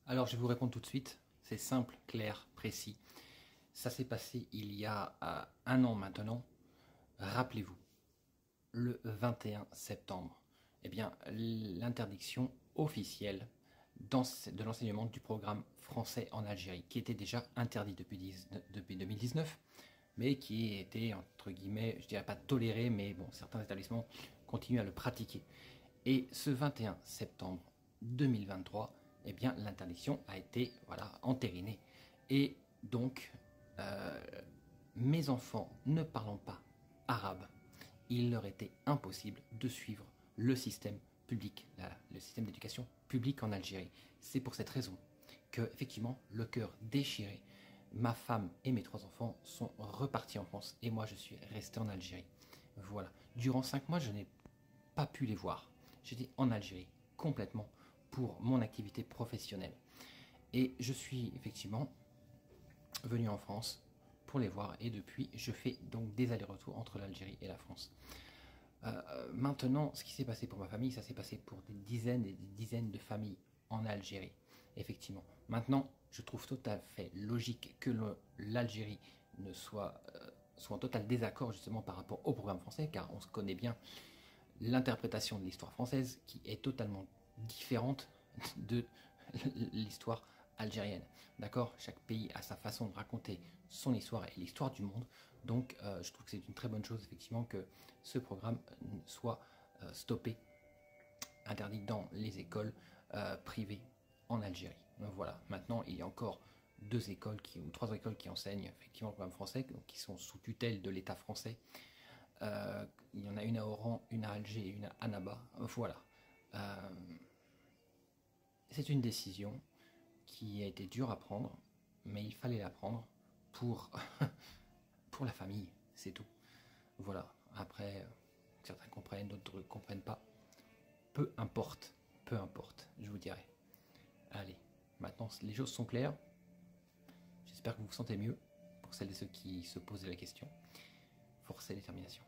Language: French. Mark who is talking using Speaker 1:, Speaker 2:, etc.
Speaker 1: Alors, je vais vous répondre tout de suite. C'est simple, clair, précis. Ça s'est passé il y a un an maintenant. Rappelez-vous, le 21 septembre, eh bien, l'interdiction officielle de l'enseignement du programme français en Algérie, qui était déjà interdit depuis 2019, mais qui était, entre guillemets, je dirais pas toléré, mais bon, certains établissements continuent à le pratiquer. Et ce 21 septembre 2023, eh bien, l'interdiction a été entérinée. Et donc, mes enfants ne parlant pas arabe, il leur était impossible de suivre le système public, le système d'éducation publique en Algérie. C'est pour cette raison que, effectivement, le cœur déchiré, ma femme et mes 3 enfants sont repartis en France et moi je suis resté en Algérie. Voilà. Durant 5 mois, je n'ai pas pu les voir. J'étais en Algérie complètement pour mon activité professionnelle. Et je suis effectivement venu en France pour les voir et depuis je fais donc des allers-retours entre l'Algérie et la France. Maintenant, ce qui s'est passé pour ma famille, ça s'est passé pour des dizaines et des dizaines de familles en Algérie, effectivement. Maintenant, je trouve tout à fait logique que l'Algérie soit en total désaccord justement par rapport au programme français, car on se connaît bien l'interprétation de l'histoire française qui est totalement différente de l'histoire algérienne. D'accord? Chaque pays a sa façon de raconter son histoire et l'histoire du monde. Donc je trouve que c'est une très bonne chose effectivement que ce programme soit stoppé, interdit dans les écoles privées en Algérie. Donc, voilà. Maintenant, il y a encore 2 écoles ou 3 écoles qui enseignent effectivement le programme français, donc qui sont sous tutelle de l'État français. Il y en a une à Oran, une à Alger et une à Annaba. Voilà. C'est une décision qui a été dure à prendre, mais il fallait la prendre pour, pour la famille, c'est tout. Voilà. Après, certains comprennent, d'autres ne comprennent pas. Peu importe, je vous dirais. Allez, maintenant les choses sont claires. J'espère que vous vous sentez mieux. Pour celles et ceux qui se posaient la question, force et détermination.